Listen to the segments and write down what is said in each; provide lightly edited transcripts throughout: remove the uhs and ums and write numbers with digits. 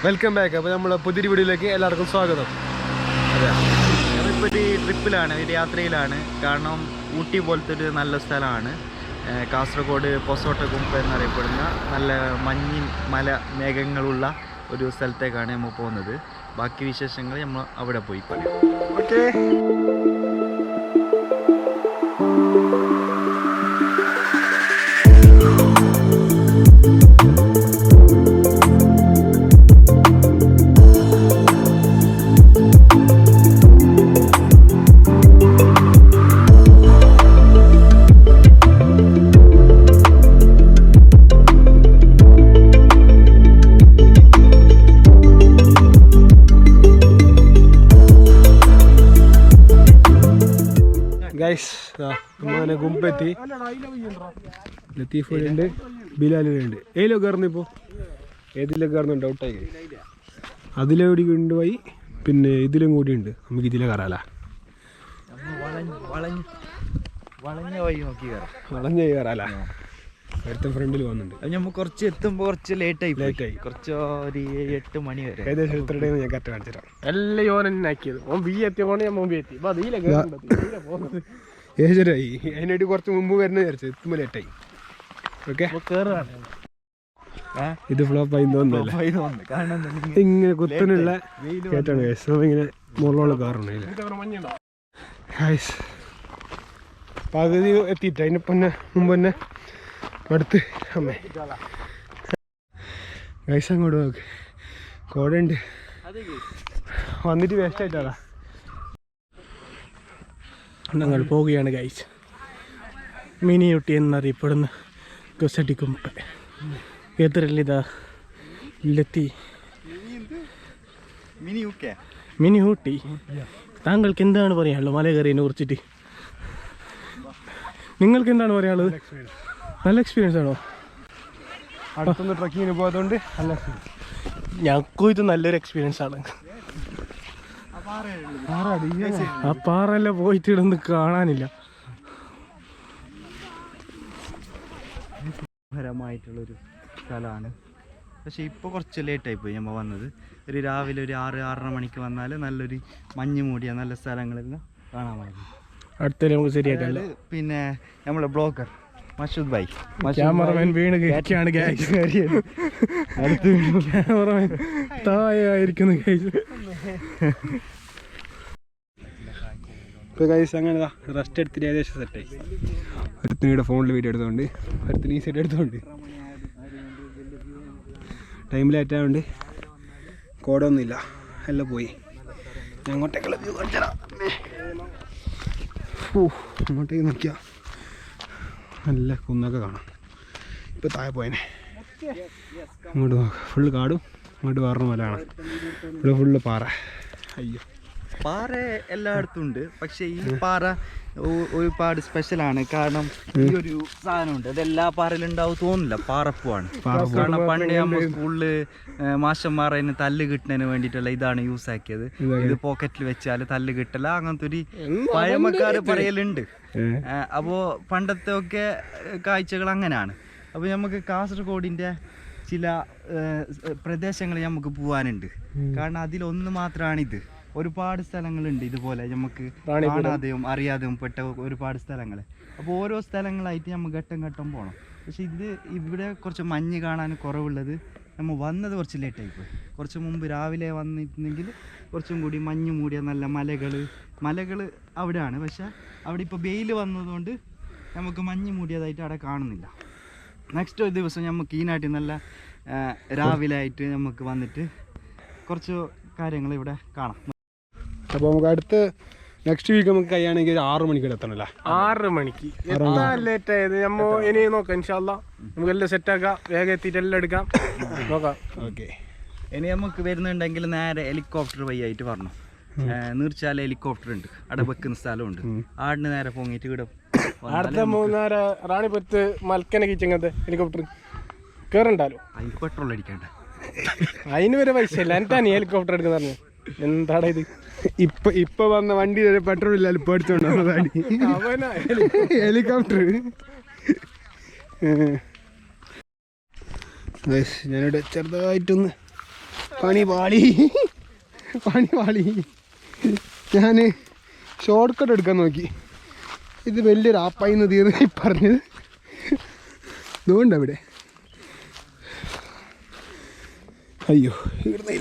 Welcome back. അപ്പോൾ നമ്മൾ പുതിയൊരു വീഡിയോയിലേക്ക് എല്ലാവർക്കും സ്വാഗതം. അതെ, ഞങ്ങളിപ്പോൾ ഒരു ട്രിപ്പിലാണ്, ഒരു യാത്രയിലാണ്. കാരണം ഊട്ടി പോലത്തെ ഒരു നല്ല സ്ഥലമാണ്. കാസർഗോഡ് പൊസോട്ട കുമ്പ എന്നറിയപ്പെടുന്ന നല്ല മഞ്ഞിൻ മല മേഘങ്ങളുള്ള ഒരു സ്ഥലത്തേക്കാണ് നമ്മൾ പോകുന്നത്. ബാക്കി വിശേഷങ്ങൾ നമ്മൾ അവിടെ പോയി പറയാം. ഓക്കെ. ഗൈസ്, നമ്മളങ്ങനെ കുമ്പെത്തി. ലത്തീഫുണ്ട്, ബിലാലുണ്ട്. ഏതിലോ കയറുന്നിപ്പോൾ ഏതിലോ കയറുന്നുണ്ട്, ഔട്ടായി. അതിലെവിടെ കൊണ്ടുപോയി, പിന്നെ ഇതിലും കൂടി ഉണ്ട്. നമുക്ക് ഇതിലെ കയറാല. വളഞ്ഞ കയറാല. അടുത്ത ഫ്രണ്ടിൽ പോകുന്നുണ്ട്. നമ്മൾ കുറച്ച് എത്തുമ്പോൾ കുറച്ച് ലേറ്റായി കുറച്ച് ഒരു 8 മണി വരെ. ഏകദേശം എത്ര ടൈം ഞാൻ കറക്റ്റ് കാണിച്ചു തരാം. എല്ലാം യോൻ തന്നെ ആക്കിയത്. ഓൻ ബി എത്തിയോണ്ട് ഞാൻ മുമ്പ് എത്തി. അപ്പോൾ അതിലേക്ക് പോകുന്നത് ഏജരായി. അതിനായിട്ട് കുറച്ച് മുമ്പ് വരുന്ന വിചാരിച്ചു. എത്തുമ്പോൾ ലേറ്റായി. ഓക്കെ, ഇത് ഫ്ലോപ്പ് ആയി തോന്നുന്നില്ല. ഇങ്ങനെ കുത്തനുള്ള കേട്ടാണ് ഗൈസ്. ഇങ്ങനെ മുകളിലുള്ള കാറുണ്ട്. ഗൈസ് പകുതി എത്തിയിട്ട് അതിനിപ്പോൾ തന്നെ മുമ്പ് തന്നെ അടുത്ത് അമ്മേ ഗൈസ് അങ്ങോട്ട് നോക്ക്. കോടയുണ്ട്. വന്നിട്ട് വേസ്റ്റ് ആയിട്ടാ. ഞങ്ങൾ പോവുകയാണ് ഗൈസ്. മിനി ഊട്ടി എന്നറിയപ്പെടുന്ന ഗസടിക്കുമ്പ എതിരല്ലിതാ ഇല്ലെത്തി. മിനി ഊട്ടി. താങ്കൾക്ക് എന്താണ് പറയാനുള്ളത് മല കയറിയതിനെ കുറിച്ചിട്ട്? നിങ്ങൾക്ക് എന്താണ് പറയാനുള്ളത്? നല്ല എക്സ്പീരിയൻസ് ആണോ? അടുത്തൊന്ന് ട്രക്കിങ്ങിന് പോയതുകൊണ്ട് നല്ല എക്സ്പീരിയൻസ്. ഞങ്ങൾക്കും ഇത് നല്ലൊരു എക്സ്പീരിയൻസ് ആണ്. ആ പാറയെല്ലാം പോയിട്ട് ഇടന്ന് കാണാനില്ല. മനോഹരമായിട്ടുള്ളൊരു സ്ഥലമാണ്. പക്ഷേ ഇപ്പോൾ കുറച്ച് ലേറ്റായി പോയി നമ്മൾ വന്നത്. ഒരു രാവിലെ ഒരു 6-6:30 മണിക്ക് വന്നാൽ നല്ലൊരു മഞ്ഞ് മൂടിയ നല്ല സ്ഥലങ്ങളെല്ലാം കാണാമായിരുന്നു. അടുത്ത നമുക്ക് ശരിയായിട്ടല്ല. പിന്നെ നമ്മളെ ബ്ലോഗർ മഷൂദ് ഭായ്, ക്യാമറമാൻ വീണ് കഴിക്കാണ്. ക്യാമറമാൻ താഴെയായിരിക്കുന്നു. ഇപ്പോൾ ഗൈസ് അങ്ങനെ റെസ്റ്റ് എടുത്തിട്ട് ഏകദേശം സെറ്റായി. ഒരുത്തിനിയുടെ ഫോണിൽ വീഡിയോ എടുത്തോണ്ട്, ഒരുത്തിന് ഈ സൈഡ് എടുത്തോണ്ട് ടൈം ലേറ്റായതുകൊണ്ട് കോടൊന്നുമില്ല, എല്ലാം പോയി. ഞാൻ അങ്ങോട്ടേക്കുള്ള വ്യൂ കാണിച്ചാ. അങ്ങോട്ടേക്ക് നോക്കിയാൽ നല്ല കുന്നൊക്കെ കാണാം. ഇപ്പോൾ താഴെ പോയനെ. അങ്ങോട്ട് നോക്കാം, ഫുള്ള് കാടും. അങ്ങോട്ട് വേറൊരു മലയാണ്. ഇവിടെ ഫുള്ള് പാറ. അയ്യോ, പാറ എല്ലായിടത്തും ഉണ്ട്. പക്ഷെ ഈ പാറ ഒരുപാട് സ്പെഷ്യലാണ്. കാരണം ഈ ഒരു സാധനമുണ്ട്, അതെല്ലാ പാറയിലും ഉണ്ടാവും തോന്നില്ല. പാറപ്പൂവാണ്. കാരണം പണ്ട് നമ്മൾ സ്കൂളില് മാഷന്മാർ അതിന് തല്ല് കിട്ടുന്നതിന് വേണ്ടിയിട്ടുള്ള ഇതാണ് യൂസ് ആക്കിയത്. ഇത് പോക്കറ്റിൽ വെച്ചാൽ തല്ല് കിട്ടല, അങ്ങനത്തെ ഒരു പഴമക്കാര് പറയലുണ്ട്. അപ്പോൾ പണ്ടത്തെ ഒക്കെ കാഴ്ചകൾ അങ്ങനെയാണ്. അപ്പോൾ നമുക്ക് കാസർഗോഡിൻ്റെ ചില പ്രദേശങ്ങൾ നമുക്ക് പോകാനുണ്ട്. കാരണം അതിലൊന്ന് മാത്രമാണിത്. ഒരുപാട് സ്ഥലങ്ങളുണ്ട് ഇതുപോലെ നമുക്ക് കാണാതെയും അറിയാതെയും പെട്ട ഒരുപാട് സ്ഥലങ്ങൾ. അപ്പോൾ ഓരോ സ്ഥലങ്ങളായിട്ട് നമുക്ക് ഘട്ടം ഘട്ടം പോകണം. പക്ഷെ ഇവിടെ കുറച്ച് മഞ്ഞ് കാണാൻ കുറവുള്ളത്. നമ്മൾ വന്നത് കുറച്ച് ലേറ്റായി പോയി. കുറച്ച് മുമ്പ് രാവിലെ വന്നിട്ടുണ്ടെങ്കിൽ കുറച്ചും കൂടി മഞ്ഞ് മൂടിയ നല്ല മലകൾ അവിടെയാണ്. പക്ഷെ അവിടെ ഇപ്പോൾ വെയിൽ വന്നതുകൊണ്ട് നമുക്ക് മഞ്ഞ് മൂടിയതായിട്ട് അവിടെ കാണുന്നില്ല. നെക്സ്റ്റ് ഒരു ദിവസം നമുക്ക് ഈ നാട്ടിൽ നല്ല രാവിലെ ആയിട്ട് നമുക്ക് വന്നിട്ട് കുറച്ച് കാര്യങ്ങൾ ഇവിടെ കാണാം. അപ്പോൾ നമുക്ക് അടുത്ത നെക്സ്റ്റ് വീക്ക് നമുക്ക് കഴിയുകയാണെങ്കിൽ 6 മണിക്ക് എത്തണല്ലോ. 6 മണിക്ക് ലേറ്റ് ആയത് നമ്മൾ ഇനി നോക്കാം. ഇൻഷാല്ലാ നമുക്ക് എല്ലാം സെറ്റാക്കാം. വേഗം എത്തിയിട്ട് എല്ലാം എടുക്കാം, നോക്കാം. ഓക്കെ, ഇനി നമുക്ക് വരുന്നുണ്ടെങ്കിൽ നേരെ ഹെലികോപ്റ്റർ വഴിയായിട്ട് പറഞ്ഞു. നീർച്ചാല ഹെലികോപ്റ്റർ ഉണ്ട്, അവിടെ വെക്കുന്ന സ്ഥലമുണ്ട്. ആടിന് നേരെ പൊങ്ങിയിട്ട് ഇവിടെ അടുത്ത 3 റാണിപുരത്ത് മൽക്കനെ കിച്ചങ്ങത്തെ ഹെലികോപ്റ്റർ കയറണ്ടല്ലോ. അതിന് പെട്രോൾ അടിക്കണ്ട, അതിന് വരെ പൈസ ഇല്ല. എന്നിട്ടാണ് ഹെലികോപ്റ്റർ എടുക്കുന്ന പറഞ്ഞു. എന്താടാ ഇത്? ഇപ്പൊ വന്ന വണ്ടി പെട്രോൾ ഇല്ലാലും പേടിച്ചോണ്ടോ ഹെലികോപ്റ്റർ. ഞാനിവിടെ ചെറുതായിട്ടൊന്ന് പണി പാളി ഞാൻ ഷോർട്ട് കട്ട് എടുക്കാൻ നോക്കി. ഇത് വലിയൊരു ആപ്പായിന്ന് തീർന്ന് പറഞ്ഞത് ഇതുകൊണ്ട് അവിടെ. അയ്യോ ഇവിടുന്നേ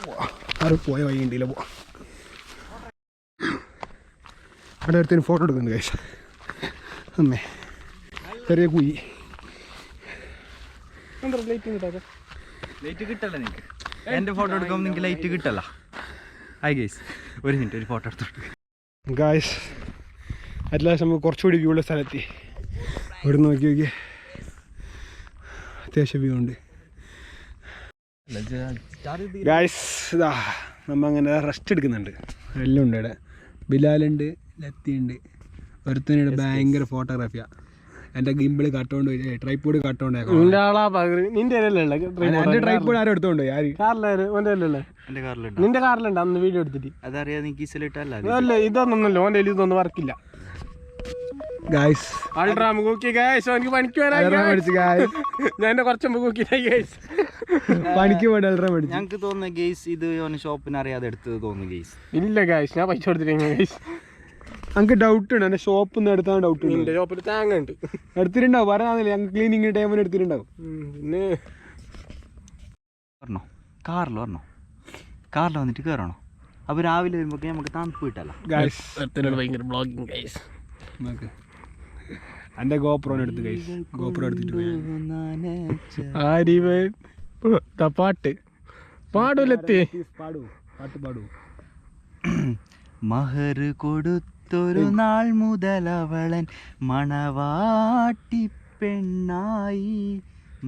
പോവാ. ആരും പോയ വഴി ഉണ്ടല്ല പോവാ. അവിടെ അടുത്തതിന് ഫോട്ടോ എടുക്കുന്നുണ്ട് കഴിച്ച അമ്മേ ചെറിയ കുഴി. ലൈറ്റ് കിട്ടല്ല നിങ്ങൾക്ക്? എൻ്റെ ഫോട്ടോ എടുക്കുമ്പോൾ നിങ്ങൾക്ക് ലൈറ്റ് കിട്ടല്ല. ഹായ് ഗൈസ്, ഒരു മിനിറ്റ് ഒരു ഫോട്ടോ എടുത്തോട്ട്. ഗായ്സ് അറ്റ്ലാസ്റ്റ് നമുക്ക് കുറച്ചുകൂടി വ്യൂ ഉള്ള സ്ഥലത്തി. ഇവിടെ നോക്കി അത്യാവശ്യം വ്യൂ ഉണ്ട്. ഗായ്സ് ഇതാ നമ്മ അങ്ങനെ റെസ്റ്റ് എടുക്കുന്നുണ്ട്. എല്ലാം ഉണ്ട് ഇവിടെ. ബിലാലുണ്ട്, ലത്തിയുണ്ട്, ഒരുത്തനുണ്ട് ഭയങ്കര ഫോട്ടോഗ്രാഫിയാണ്. എൻ്റെ ഗിമ്പിള് കട്ടോണ്ട് പോയി, ട്രൈപ്പോഡ് കട്ടോണ്ട്. എൻ്റെ ട്രൈപ്പോഡ് ആരും എടുത്തോണ്ട് പോയി. നിന്റെ കാറിലുണ്ട് അന്ന് വീഡിയോ എടുത്തിട്ട്. അതറിയാം നീ കീസിലിട്ടല്ല. അല്ല ഇതൊന്നല്ലോ ഓൻ്റെ ഇതൊന്നും വർക്കില്ല. ഗായ്സ് അൾട്രാ മുക്കി ഗായ്സ് എനിക്ക് പണിക്ക് ഞാൻ കുറച്ച് പണിക്ക് പോയി അൾട്രാ മേടിച്ചു. ഞങ്ങൾക്ക് തോന്നുന്നു ഗെയ്സ് ഇത് ഷോപ്പിന് അറിയാതെ എടുത്തത് തോന്നുന്നു ഗെയ്സ്. ഇല്ല ഗായ്സ് ഞാൻ പൈസ കൊടുത്തിട്ട് ഗൈസ്. ഞങ്ങൾക്ക് ഡൗട്ട് ഉണ്ട്. എൻ്റെ ഷോപ്പിൽ നിന്ന് എടുത്താൽ ഡൗട്ട് ഉണ്ട്. എൻ്റെ ഷോപ്പിൽ തേങ്ങ ഉണ്ട് എടുത്തിട്ടുണ്ടാവും. പറയാന്നില്ല ഞങ്ങൾ ക്ലീനിങ് ടൈമിന് എടുത്തിട്ടുണ്ടാവും. പിന്നെ വരണോ കാറിൽ വന്നിട്ട് കയറണോ? അപ്പോൾ രാവിലെ വരുമ്പോൾ നമുക്ക് തണുപ്പ് കിട്ടല്ല ഗൈസ്. ഭയങ്കര ബ്ലോഗിങ് ഗൈസ്. എൻ്റെ ഗോപ്രോനെ എടുത്ത് ഗൈസ്. ഗോപ്രോ എടുത്തിട്ട് പാട്ട് പാടൂലെത്തി പാടൂ. മഹർ കൊടുത്തൊരു നാൾ മുതൽ അവളൻ മണവാട്ടി പെണ്ണായി,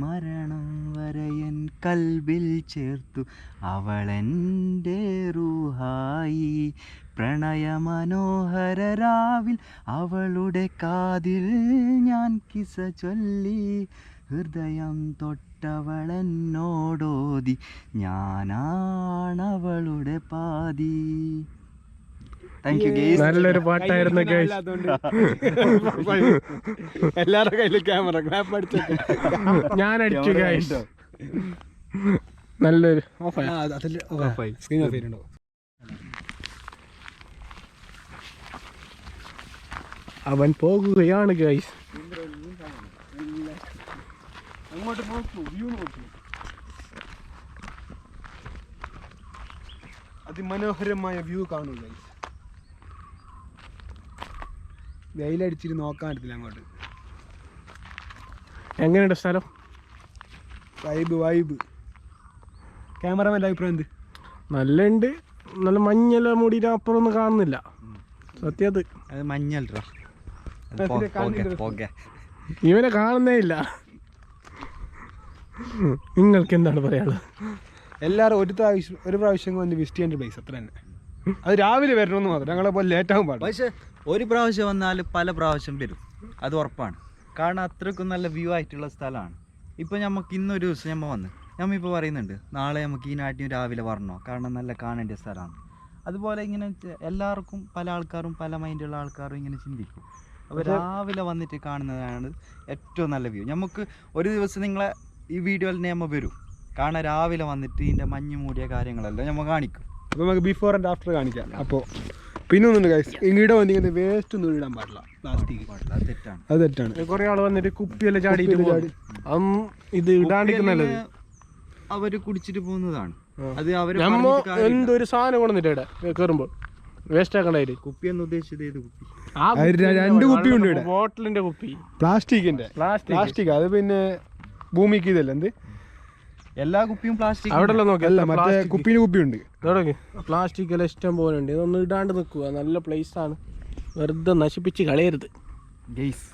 മരണം വരെയൻ കൽബിൽ ചേർത്തു അവളെൻ്റെ റൂഹായി. പ്രണയമനോഹര രാവിൽ അവളുടെ കാതിൽ ഞാൻ കിസ ചൊല്ലി, ഹൃദയം തൊട്ടവളെന്നോടോതി ഞാനാണവളുടെ പാതി. Thank you guys. നല്ലൊരു പാട്ടായിരുന്നു ഗൈസ്. എല്ലാവരുടെ കയ്യിലും ക്യാമറ ക്ലാപ്പ് അടിച്ചു. ഞാൻ അടിച്ചു ഗൈസ്. നല്ലൊരു സ്ക്രീൻ ഓഫ് ചെയ്തിട്ടുണ്ടോ? അവൻ പോകുകയാണ് ഗൈസ്. അങ്ങോട്ട് നോക്കൂ, വ്യൂ നോക്കൂ. അതിമനോഹരമായ വ്യൂ കാണൂ ഗൈസ്. വെയിലടിച്ചിട്ട് നോക്കാൻ പറ്റത്തില്ല അങ്ങോട്ട്. എങ്ങനെയുണ്ട് സ്ഥലം? വൈബ്. ക്യാമറമാൻ്റെ അഭിപ്രായം എന്ത്? നല്ല നല്ല മഞ്ഞെല്ലാം മൂടിയിട്ട് അപ്പുറം ഒന്നും കാണുന്നില്ല. സത്യത് അത് മഞ്ഞല്ലോ, ഇവനെ കാണുന്നേ ഇല്ല. നിങ്ങൾക്ക് എന്താണ് പറയാനുള്ളത്? എല്ലാവരും ഒരു പ്രാവശ്യം വന്ന് വിസിറ്റ് ചെയ്യേണ്ട പ്ലേസ് അത്ര തന്നെ. അത് രാവിലെ വരണമെന്ന് മാത്രം. ഞങ്ങളെ പോലെ ലേറ്റ് ആകും പാടില്ല. പക്ഷേ ഒരു പ്രാവശ്യം വന്നാൽ പല പ്രാവശ്യം വരും, അത് ഉറപ്പാണ്. കാരണം അത്രയ്ക്കും നല്ല വ്യൂ ആയിട്ടുള്ള സ്ഥലമാണ്. ഇപ്പോൾ നമുക്ക് ഇന്നൊരു ദിവസം നമ്മളിപ്പോൾ പറയുന്നുണ്ട് നാളെ നമുക്ക് ഈ നാട്ടിൽ രാവിലെ വരണോ, കാരണം നല്ല കാണേണ്ട സ്ഥലമാണ്. അതുപോലെ ഇങ്ങനെ എല്ലാവർക്കും പല ആൾക്കാരും പല മൈൻഡുള്ള ആൾക്കാരും ഇങ്ങനെ ചിന്തിക്കും. അപ്പോൾ രാവിലെ വന്നിട്ട് കാണുന്നതാണ് ഏറ്റവും നല്ല വ്യൂ. നമുക്ക് ഒരു ദിവസം നിങ്ങളെ ഈ വീഡിയോയിൽ നമ്മൾ വരും, കാരണം രാവിലെ വന്നിട്ട് ഇതിൻ്റെ മഞ്ഞ് മൂടിയ കാര്യങ്ങളെല്ലാം നമ്മൾ കാണിക്കും. അപ്പോൾ നമുക്ക് ബിഫോർ ആൻഡ് ആഫ്റ്റർ കാണിക്കാം. അപ്പോൾ പിന്നെ ഒന്നുണ്ട് ഗൈസ്, ഇങ്ങോട്ട് വന്നിങ്ങനെ വേസ്റ്റ് ഒന്നും ഇടാൻ പാടില്ല. പ്ലാസ്റ്റിക് അത് തെറ്റാണ്. കുറേ ആൾ വന്നിട്ട് കുപ്പിയെല്ലാം ചാടിയിട്ട് ഇത് ഇടാണ്ടിരിക്കുന്നല്ലേ അവർ കുടിച്ചിട്ട് പോകുന്നതാണ്. അത് അവർ എന്തൊരു സാധനം കൊണ്ടുവന്നിട്ട് ഇവിടെ കയറുമ്പോൾ വേസ്റ്റ് ആക്കണ്ടായിട്ട്. കുപ്പി എന്ന് ഉദ്ദേശിച്ചത് ഏത് കുപ്പി? 2 കുപ്പി ഉണ്ട് ഇവിടെ. ബോട്ടിലിന്റെ കുപ്പി, പ്ലാസ്റ്റിക്. അത് പിന്നെ ഭൂമിക്ക് ഇതല്ല എന്ത് എല്ലാ കുപ്പിയും പ്ലാസ്റ്റിക് അവിടെ നോക്കിയല്ല, മറ്റേ കുപ്പിന് കുപ്പിയുണ്ട്. പ്ലാസ്റ്റിക് എല്ലാം ഇഷ്ടം പോലെ ഉണ്ട്. ഇതൊന്നും ഇടാണ്ട് നിൽക്കുക. നല്ല പ്ലേസ് ആണ്, വെറുതെ നശിപ്പിച്ച് കളയരുത് ഗെയ്സ്.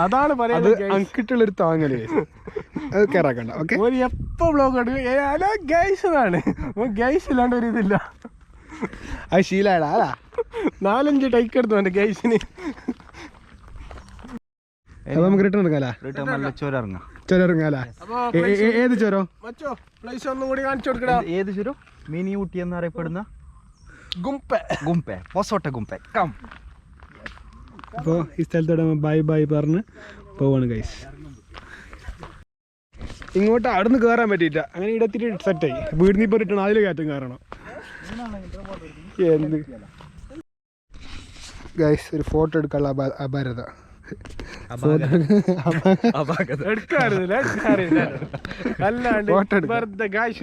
അതാണ് പറയുന്നത്. അങ്കിട്ടുള്ളൊരു താങ്ങല് അത് കയറാക്കണ്ട. ഓക്കെ, എപ്പോ ബ്ലോഗ് ഗൈസ് എന്നാണ്. ഗൈസ് ഇല്ലാണ്ട് ഒരു ഇതില്ല. അത് ശീലാടാ. 4-5 ടൈക്ക് എടുത്തു എന്റെ ഗൈസിന്. നമുക്ക് റിട്ടേൺ എടുക്കാലോ. ചൊരങ്ങാലോ? ഏത് ചൊരം? പ്ലേസ് ഒന്നും കൂടി കാണിച്ചു കൊടുക്കടാ. ഏത് ചുരം? മിനി ഊട്ടി എന്നറിയപ്പെടുന്ന ഗുംപെ പൊസോട്ട ഗുംപെ. അപ്പോൾ ഈ സ്ഥലത്തോടെ ബൈ പറഞ്ഞ് പോവാണ് ഗൈസ്. ഇങ്ങോട്ട് അവിടെ നിന്ന് കയറാൻ പറ്റിയിട്ട. അങ്ങനെ ഇടത്തിട്ട് സെറ്റായി. വീടിന് ഇപ്പോൾ റിട്ടേൺ അതിൽ കയറ്റം കയറണം. എന്ത് ഗൈസ്, ഒരു ഫോട്ടോ എടുക്കാനുള്ള അപാരത.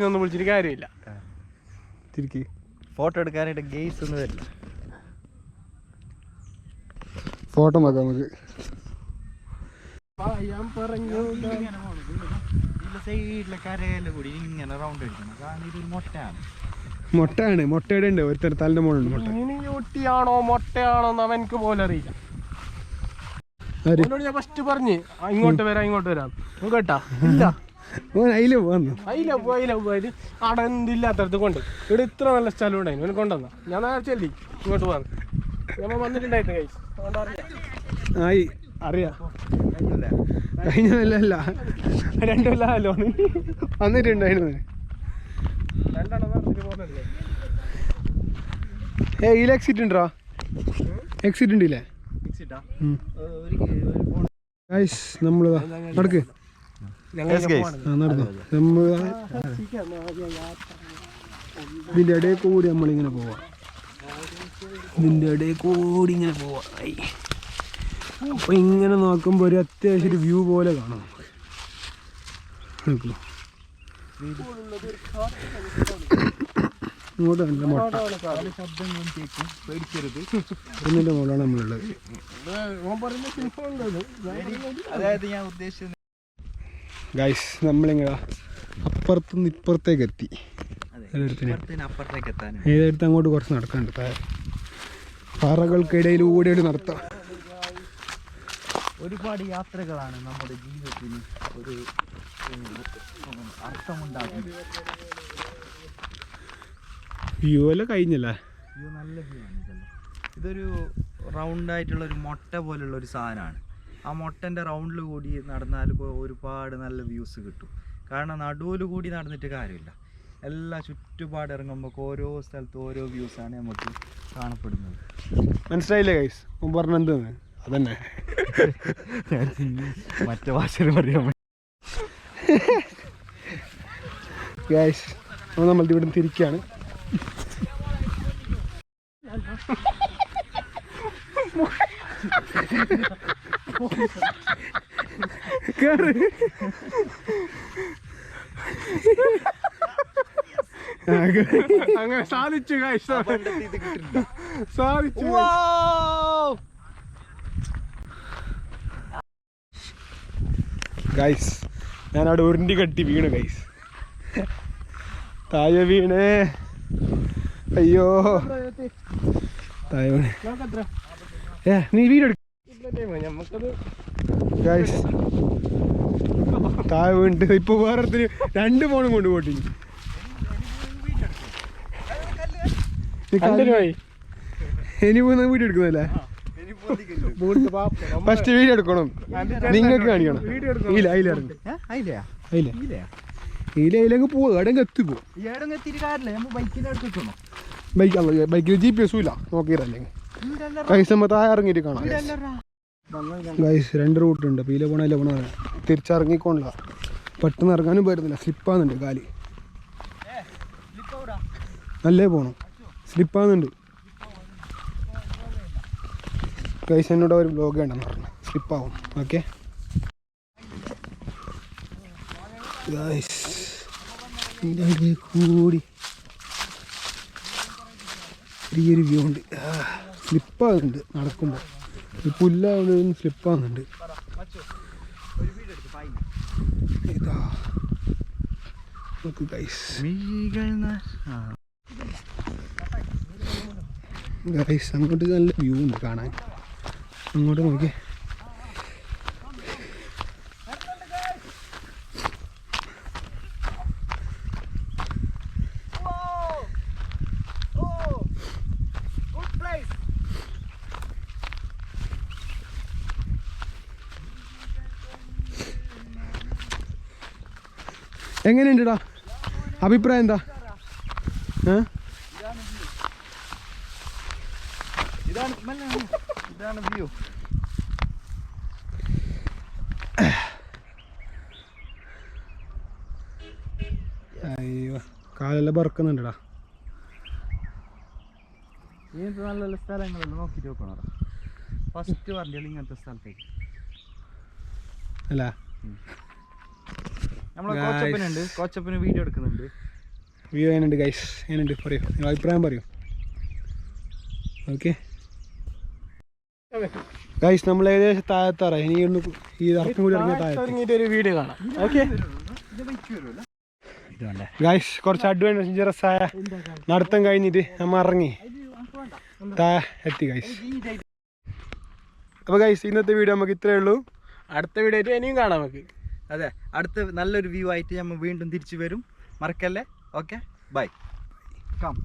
ഒന്നും വിളിച്ചിട്ട് കാര്യമില്ല. ഫോട്ടോ എടുക്കാനായിട്ട് ഗെയ്സ് ഒന്നും വരില്ല. ഫോട്ടോ നോക്കാം നമുക്ക്. സൈഡിലെ കരയിലെ കൂടി ഇങ്ങനെ റൗണ്ട് അടിക്കണം. കാരണം ഇതൊരു മുട്ടയാണ്. മുട്ടയാണ്. മുട്ടയുടെ ഉണ്ട് ഒരുത്തര തലിന്റെ മോളുണ്ട്. മുട്ട ഒട്ടിയാണോ മുട്ടയാണോ എന്ന് അവനക്ക് പോലും അറിയില്ല. ഞാൻ ഫസ്റ്റ് പറഞ്ഞ് ഇങ്ങോട്ട് വരാം കേട്ടാ. ഇല്ല പോയത് അവിടെ എന്തില്ലാത്തടത്ത് കൊണ്ട് ഇവിടെ ഇത്ര നല്ല സ്ഥലം ഉണ്ടായിരുന്നു. അവന് കൊണ്ടുവന്ന ഞാൻ ചെല്ലി ഇങ്ങോട്ട് പോകാൻ നമ്മൾ വന്നിട്ടുണ്ടായിരുന്നു. കൈ ആയി അറിയാം. കഴിഞ്ഞല്ല 2 കൊല്ലമല്ലോ വന്നിട്ടുണ്ടായിരുന്നു. ഇതിൽ എക്സിറ്റ് ഉണ്ടോ? എക്സിറ്റ് ഉണ്ടില്ലേ? നമ്മള് നടക്ക് നടന്നു. ഇതിന്റെ ഇടയിൽ കൂടി നമ്മളിങ്ങനെ പോവാ. അപ്പൊ ഇങ്ങനെ നോക്കുമ്പോ ഒരു അത്യാവശ്യം ഒരു വ്യൂ പോലെ കാണാം. നോക്കൂ, ഇങ്ങോട്ട് നല്ല മുട്ട. ഒന്നിന്റെ മുകളാണ് നമ്മളുള്ളത്. ഗൈസ്, നമ്മളിങ്ങനെ അപ്പുറത്തുനിന്ന് ഇപ്പുറത്തേക്ക് എത്തി. ഏതെടുത്ത് അങ്ങോട്ട് കുറച്ച് നടക്കാനുണ്ട്. പാറകൾക്കിടയിലൂടെ നടത്താം. ഒരുപാട് യാത്രകളാണ് നമ്മുടെ ജീവിതത്തിന് ഒരു അർത്ഥമുണ്ടാകുന്നത്. വ്യൂ എല്ലാം കഴിഞ്ഞല്ലേ? വ്യൂ നല്ല വ്യൂ ആണ്. ഇതൊരു റൗണ്ടായിട്ടുള്ള ഒരു മുട്ട പോലുള്ള ഒരു സാധനമാണ്. ആ മുട്ടൻ്റെ റൗണ്ടിൽ കൂടി നടന്നാൽ ഒരുപാട് നല്ല വ്യൂസ് കിട്ടും. കാരണം നടുവിൽ കൂടി നടന്നിട്ട് കാര്യമില്ല. എല്ലാ ചുറ്റുപാട് ഇറങ്ങുമ്പോൾ ഓരോ സ്ഥലത്തും ഓരോ വ്യൂസാണ് നമുക്ക് കാണപ്പെടുന്നത്. മനസ്സിലായില്ലേ ഗൈസ്? പറഞ്ഞെന്ത് അതന്നെ മറ്റേ ഭാഷയിൽ പറയാൻ ഗൈസ്. അപ്പോൾ നമ്മൾ ഇവിടെ തിരിക്കുകയാണ്. അങ്ങനെ സാധിച്ചു ഗൈസ്, സാധിച്ചു. ഗൈസ്, ഞാനവിടെ ഉരുണ്ടി കെട്ടി വീണ് ഗൈസ്. താഴെ വീണേ. അയ്യോ താഴെ വീണ്. നീ വീഡിയോ എടുക്ക ഗൈസ്. താഴെ വീണിട്ട് ഇപ്പൊ വേറെ 2 ഫോണും കൊണ്ട് പോട്ടി. ഇനി പോകുന്ന വീഡിയോ എടുക്കുന്നല്ലേ? ഫസ്റ്റ് വീഡിയോ എടുക്കണം, നിങ്ങൾക്ക് കാണിക്കണം. ഇതിലേക്ക് പോവാ, എവിടെയെങ്കിലും എത്തിപ്പോ. ബൈക്കിൽ GPS ഇല്ല, നോക്കിയില്ലെങ്കിൽ ഗൈസ്. നമ്മൾ താഴെ ഇറങ്ങിയിട്ട് കാണാം ഗൈസ്. 2 റൂട്ടുണ്ട്. അപ്പോൾ ഇതിലെ പോകണം, പോകണം. തിരിച്ചിറങ്ങിക്കൊണ്ടില്ല, പെട്ടെന്ന് ഇറങ്ങാനും പറ്റുന്നില്ല. സ്ലിപ്പാകുന്നുണ്ട് കാല്. നല്ലേ പോകണം, സ്ലിപ്പാകുന്നുണ്ട് ഗൈസ്. എന്നോട് ഒരു വ്ലോഗ് ഉണ്ടെന്ന് പറഞ്ഞു, സ്ലിപ്പാവും. ഓക്കെ ഗൈസ്, ഇതിൻ്റെ കൂടി ചെറിയൊരു വ്യൂ ഉണ്ട്. സ്ലിപ്പാകുന്നുണ്ട് നടക്കുമ്പോൾ. ഈ പുല്ലാവുന്ന സ്ലിപ്പാകുന്നുണ്ട്. ഇതാ നോക്ക് ഗൈസ്. ഗൈസ്, അങ്ങോട്ട് നല്ല വ്യൂ ഉണ്ട് കാണാൻ. അങ്ങോട്ട് നോക്കി. എങ്ങനെയുണ്ടാ അഭിപ്രായം? എന്താ ഇതാണ് വ്യൂ. അയ്യോ കാലെല്ലാം ബറക്കുന്നുണ്ടടാ. ഇങ്ങനത്തെ നല്ല നല്ല സ്ഥലങ്ങളെല്ലാം നോക്കിയിട്ട് നോക്കണം. ഫസ്റ്റ് പറഞ്ഞാൽ ഇങ്ങനത്തെ സ്ഥലത്തേക്ക് അല്ല നമ്മളെ കോച്ചപ്പനുണ്ട്, കോച്ചപ്പന് വീഡിയോ എടുക്കുന്നുണ്ട്. വ്യൂ എങ്ങനെയുണ്ട് ഗൈസ്? എങ്ങനെയുണ്ട് പറയൂ, നിങ്ങൾ അഭിപ്രായം പറയൂ. ഓക്കെ ഗൈസ്, നമ്മൾ ഏകദേശം താഴത്താറ. ഇനി ഒന്ന് ഈ ഇറക്കം കൂടി ഇറങ്ങിയ താഴത്ത് ഒരു വീഡിയോ കാണാം. ഓക്കെ ഗൈസ്, കുറച്ച് അഡ്വഞ്ചറസ് ആയ നടത്തം കഴിഞ്ഞിട്ട് നമ്മൾ ഇറങ്ങി താഴെ എത്തി ഗൈസ്. അപ്പോൾ ഗൈസ്, ഇന്നത്തെ വീഡിയോ നമുക്ക് ഇത്രയേ ഉള്ളൂ. അടുത്ത വീഡിയോ ആയിട്ട് ഇനിയും കാണാം നമുക്ക്. അതെ, അടുത്ത നല്ലൊരു വ്യൂ ആയിട്ട് നമ്മൾ വീണ്ടും തിരിച്ചു വരും. മറക്കല്ലേ. Okay, bye. കം.